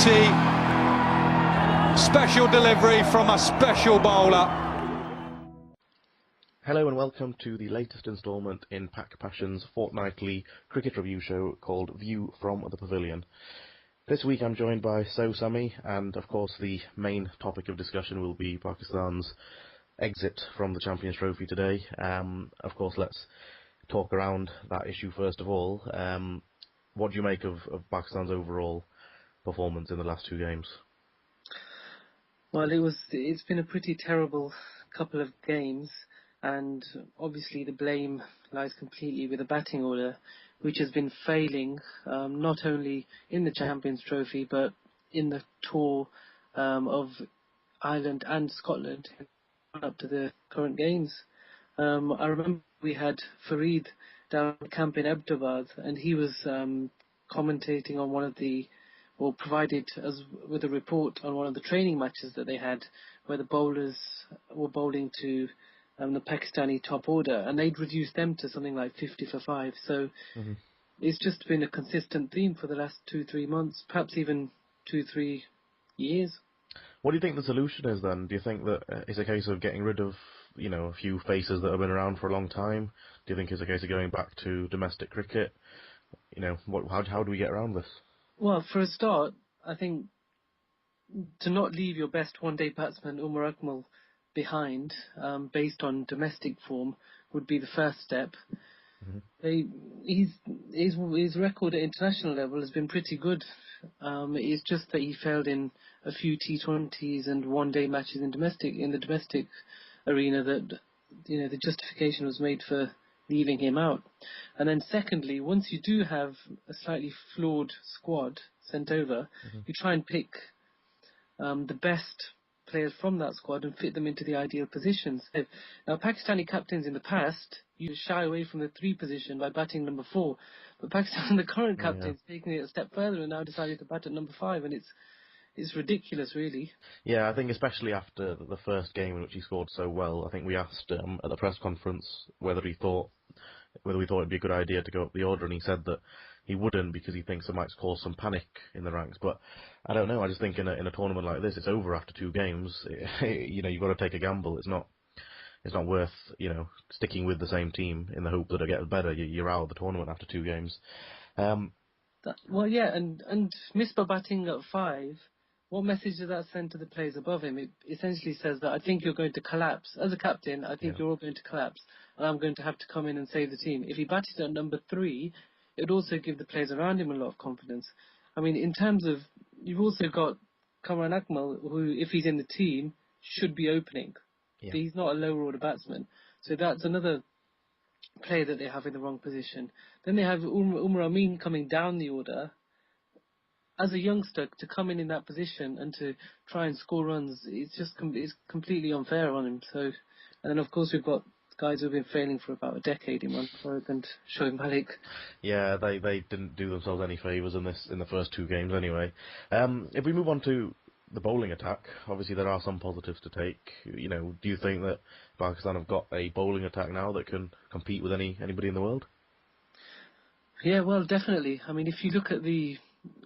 quality, special delivery from a special bowler. Hello and welcome to the latest instalment in Pak Passion's fortnightly cricket review show called View from the Pavilion. This week I'm joined by Sami, and of course the main topic of discussion will be Pakistan's exit from the Champions Trophy today. Of course, let's talk around that issue first of all. What do you make of Pakistan's overall performance in the last two games? Well, it's been a pretty terrible couple of games, and obviously the blame lies completely with the batting order, which has been failing not only in the Champions Trophy but in the tour of Ireland and Scotland up to the current games. I remember we had Fareed down at camp in Ahmedabad, and he was commentating on one of the, or provided us with a report on one of the training matches that they had, where the bowlers were bowling to the Pakistani top order, and they'd reduced them to something like 50 for 5. So it's just been a consistent theme for the last 2-3 months, perhaps even 2-3 years. What do you think the solution is then? Do you think that it's a case of getting rid of, a few faces that have been around for a long time? Do you think it's a case of going back to domestic cricket? How do we get around this? Well, for a start, I think to not leave your best one-day batsman, Umar Akmal, behind, based on domestic form, would be the first step. His record at international level has been pretty good. It's just that he failed in a few T20s and one-day matches in the domestic arena that the justification was made for leaving him out. And then secondly, once you do have a slightly flawed squad sent over, you try and pick the best players from that squad and fit them into the ideal positions. Now, Pakistani captains in the past used to shy away from the 3 position by batting number 4, but Pakistan, the current captain, is taking it a step further and now decided to bat at number 5, and it's ridiculous, really. Yeah, I think especially after the first game in which he scored so well, I think we asked at the press conference whether we thought it'd be a good idea to go up the order, and he said that he wouldn't because he thinks it might cause some panic in the ranks. But I don't know. I just think in a tournament like this, it's over after 2 games. You've got to take a gamble. It's not worth sticking with the same team in the hope that it gets better. You're out of the tournament after 2 games. And Misbah batting at 5. What message does that send to the players above him? It essentially says that I think you're going to collapse. As a captain, I think you're all going to collapse, and I'm going to have to come in and save the team. If he batted at number 3, it would also give the players around him a lot of confidence. I mean, in terms of, you've also got Kamran Akmal, who, if he's in the team, should be opening. But he's not a lower order batsman. So that's another player that they have in the wrong position. Then they have Umar Amin coming down the order. As a youngster, to come in that position and to try and score runs, it's completely unfair on him. So, and then of course we've got guys who've been failing for about a decade in Farooq and Shoaib Malik. Yeah, they didn't do themselves any favours in the first 2 games anyway. If we move on to the bowling attack, obviously there are some positives to take. Do you think that Pakistan have got a bowling attack now that can compete with anybody in the world? Yeah, well, definitely. I mean, if you look at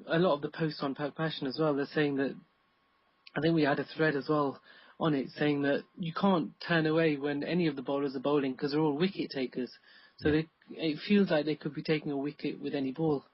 a lot of the posts on Pak Passion as well, they're saying that, I think we had a thread as well on it saying that you can't turn away when any of the bowlers are bowling because they're all wicket takers. So it feels like they could be taking a wicket with any ball.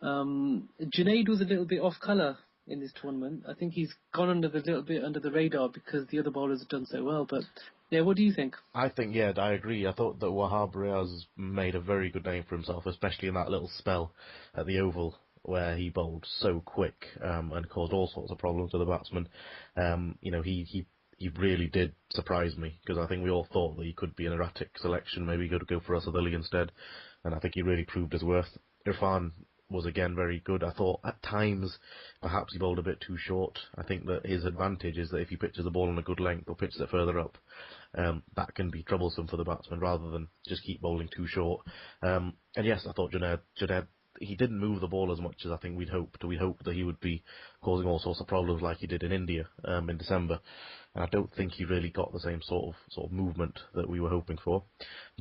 Junaid was a little bit off colour in this tournament. I think he's gone a little bit under the radar because the other bowlers have done so well. But yeah, what do you think? I think, I agree. I thought that Wahab Riaz made a very good name for himself, especially in that little spell at the Oval where he bowled so quick and caused all sorts of problems to the batsmen. He really did surprise me because I think we all thought that he could be an erratic selection, maybe he could go for Asad Ali instead, and I think he really proved his worth. Irfan was again very good. I thought at times perhaps he bowled a bit too short. I think that his advantage is that if he pitches the ball on a good length or pitches it further up, that can be troublesome for the batsman rather than just keep bowling too short. And yes, I thought Junaid, he didn't move the ball as much as I think we'd hoped. We hoped that he would be causing all sorts of problems like he did in India in December, and I don't think he really got the same sort of movement that we were hoping for.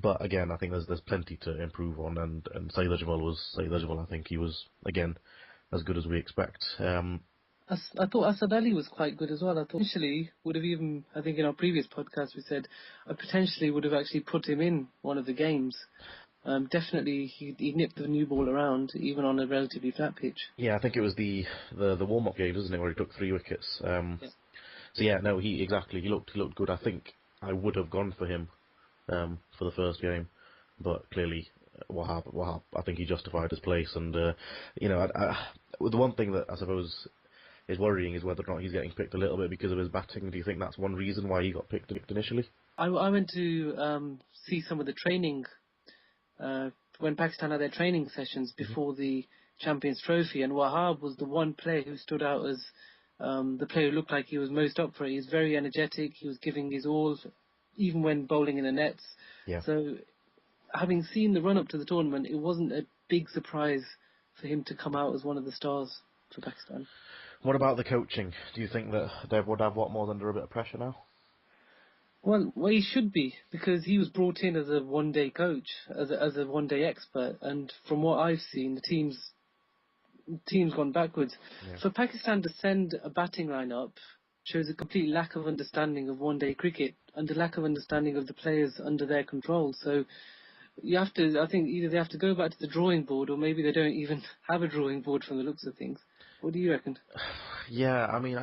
But again, I think there's plenty to improve on, and Saeed Ajmal was Saeed Ajmal. I think he was again as good as we expect. I thought Asad Ali was quite good as well. I thought potentially would have even, I think in our previous podcast we said, I potentially would have actually put him in one of the games. Definitely, he nipped the new ball around, even on a relatively flat pitch. Yeah, I think it was the warm-up game, isn't it, where he took 3 wickets. Yeah. So yeah, no, he looked good. I think I would have gone for him for the first game, but clearly Wahab, I think he justified his place, and the one thing that I suppose is worrying is whether or not he's getting picked a little bit because of his batting. Do you think that's one reason why he got picked initially? I went to see some of the training when Pakistan had their training sessions before the Champions Trophy, and Wahab was the one player who stood out as the player who looked like he was most up for it. He was very energetic. He was giving his all, even when bowling in the nets. Yeah. So, having seen the run up to the tournament, it wasn't a big surprise for him to come out as one of the stars for Pakistan. What about the coaching? Do you think that Dev would have Watmore's under a bit of pressure now? Well, he should be, because he was brought in as a one-day coach, as a one-day expert, and from what I've seen, the team's gone backwards. Yeah. For Pakistan to send a batting lineup shows a complete lack of understanding of one-day cricket and a lack of understanding of the players under their control. So you have to, I think, either they have to go back to the drawing board, or maybe they don't even have a drawing board from the looks of things. What do you reckon? Yeah, I mean,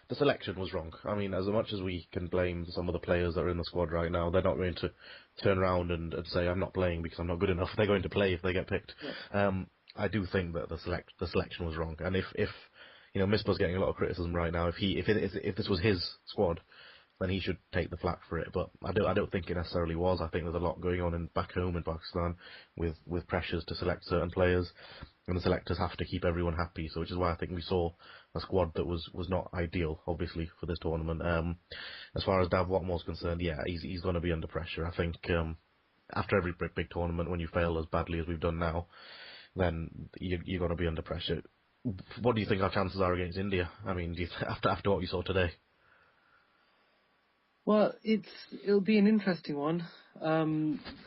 the selection was wrong. I mean, as much as we can blame some of the players that are in the squad right now, they're not going to turn around and say, I'm not playing because I'm not good enough. They're going to play if they get picked. Yeah. I do think that the selection was wrong. And if Misbah's getting a lot of criticism right now, if this was his squad, then he should take the flak for it. But I don't think it necessarily was. I think there's a lot going on back home in Pakistan with pressures to select certain players, and the selectors have to keep everyone happy. So which is why I think we saw a squad that was not ideal, obviously, for this tournament. As far as Dav Watmore's concerned, yeah, he's going to be under pressure. I think after every big tournament, when you fail as badly as we've done now, then you're going to be under pressure. What do you think our chances are against India? I mean, after what you saw today? Well, it'll be an interesting one.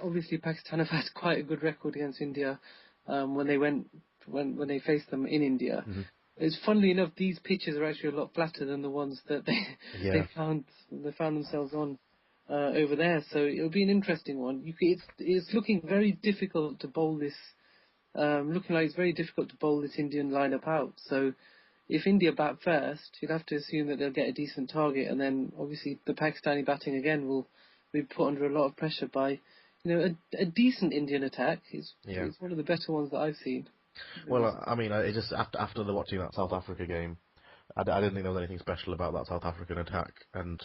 Obviously, Pakistan have had quite a good record against India when they faced them in India. Mm-hmm. It's funnily enough, these pitches are actually a lot flatter than the ones that Yeah. they found themselves on over there. So it'll be an interesting one. It's looking very difficult to bowl this. Looking like it's very difficult to bowl this Indian lineup out. So if India bat first, you'd have to assume that they'll get a decent target, and then obviously the Pakistani batting again will be put under a lot of pressure by, a decent Indian attack. It's one of the better ones that I've seen. Well, I mean, it just after watching that South Africa game, I didn't think there was anything special about that South African attack, and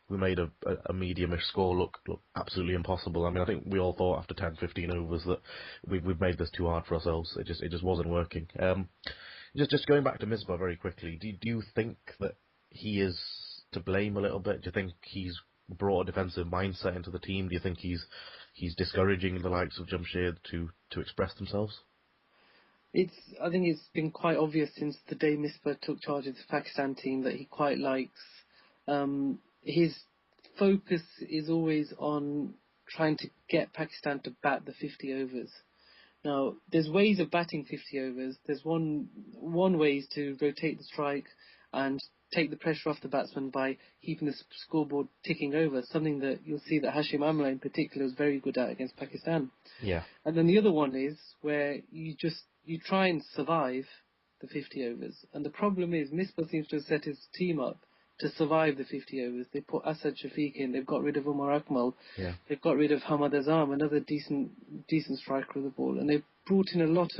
we made a medium-ish score look absolutely impossible. I mean, I think we all thought after 10, 15 overs that we've made this too hard for ourselves. It just wasn't working. Just going back to Misbah very quickly, do you think that he is to blame a little bit? Do you think he's brought a defensive mindset into the team? Do you think he's discouraging the likes of Jamshed to express themselves? I think it's been quite obvious since the day Misbah took charge of the Pakistan team that he quite likes. His focus is always on trying to get Pakistan to bat the 50 overs. Now, there's ways of batting 50 overs. There's one way is to rotate the strike and take the pressure off the batsman by keeping the scoreboard ticking over, something that you'll see that Hashim Amla in particular is very good at against Pakistan. Yeah. And then the other one is where you try and survive the 50 overs. And the problem is Misbah seems to have set his team up to survive the 50 overs. They put Asad Shafiq in, they've got rid of Umar Akmal, Yeah. they've got rid of Hamad Azam, another decent striker of the ball, and they've brought in a lot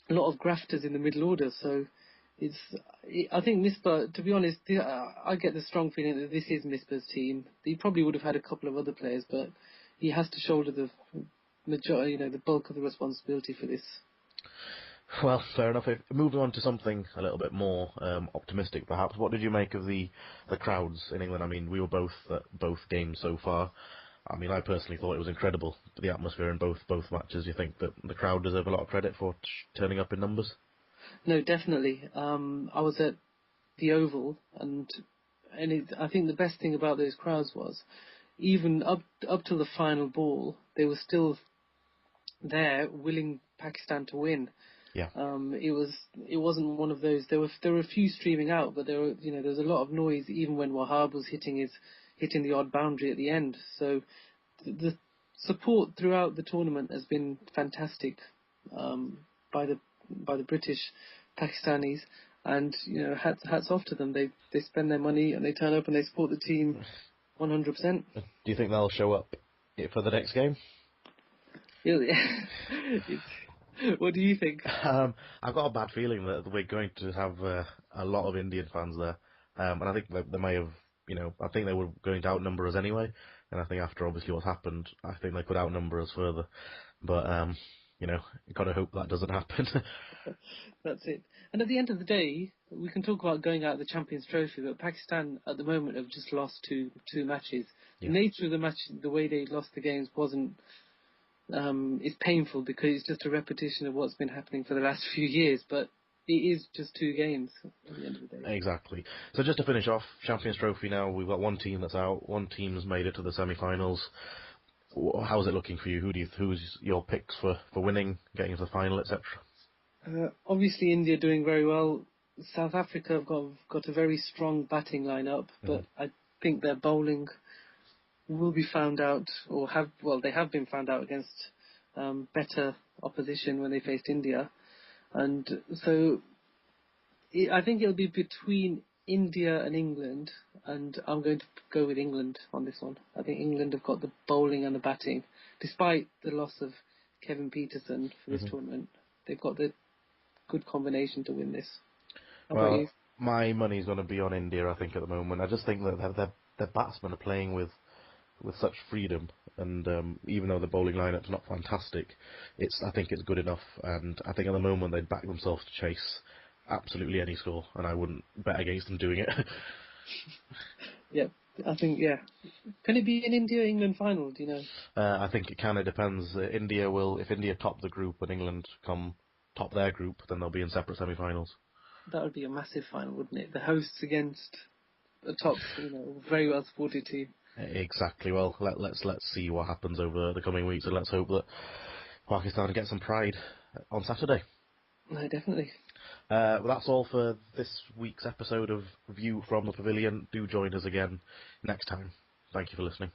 of grafters in the middle order. So I think Misbah, to be honest, I get the strong feeling that this is Misbah's team. He probably would have had a couple of other players, but he has to shoulder the majority, the bulk of the responsibility for this. Well, fair enough. Moving on to something a little bit more optimistic, perhaps. What did you make of the crowds in England? I mean, we were both at both games so far. I mean, I personally thought it was incredible, the atmosphere in both matches. You think that the crowd deserve a lot of credit for turning up in numbers? No, definitely. I was at the Oval, and I think the best thing about those crowds was, even up till the final ball, they were still there, willing Pakistan to win. Yeah. It wasn't one of those. There were a few streaming out, but there was a lot of noise even when Wahab was hitting the odd boundary at the end. So the support throughout the tournament has been fantastic by the British Pakistanis, and hats off to them. They spend their money and they turn up and they support the team 100%. Do you think they'll show up for the next game? What do you think? I've got a bad feeling that we're going to have a lot of Indian fans there, and I think they may have, I think they were going to outnumber us anyway, and I think after obviously what's happened, I think they could outnumber us further, but you got to hope that doesn't happen. That's it. And at the end of the day, we can talk about going out of the Champions Trophy, but Pakistan at the moment have just lost two matches. Yeah. The nature of the match, the way they lost the games wasn't. It's painful because it's just a repetition of what's been happening for the last few years, but it is just two games at the end of the day. Exactly. So just to finish off, Champions Trophy now, we've got one team that's out, one team's made it to the semi-finals. How's it looking for you? Who's your picks for winning, getting to the final, etc.? Obviously, India doing very well. South Africa have got a very strong batting lineup, but I think their bowling will be found out, they have been found out against better opposition when they faced India, and so I think it'll be between India and England, and I'm going to go with England on this one. I think England have got the bowling and the batting, despite the loss of Kevin Peterson for this tournament. They've got the good combination to win this. How about you? My money's going to be on India, I think, at the moment. I just think that their batsmen are playing with such freedom, and even though the bowling lineup's not fantastic, I think it's good enough, and I think at the moment they'd back themselves to chase absolutely any score, and I wouldn't bet against them doing it. Yeah, I think, Can it be an India-England final, do you know? I think it can, it depends. If India top the group and England come top their group, then they'll be in separate semi-finals. That would be a massive final, wouldn't it? The hosts against a top, very well supported team. Exactly. Well, let's see what happens over the coming weeks, and let's hope that Pakistan gets some pride on Saturday. No, definitely. Well, that's all for this week's episode of View from the Pavilion. Do join us again next time. Thank you for listening.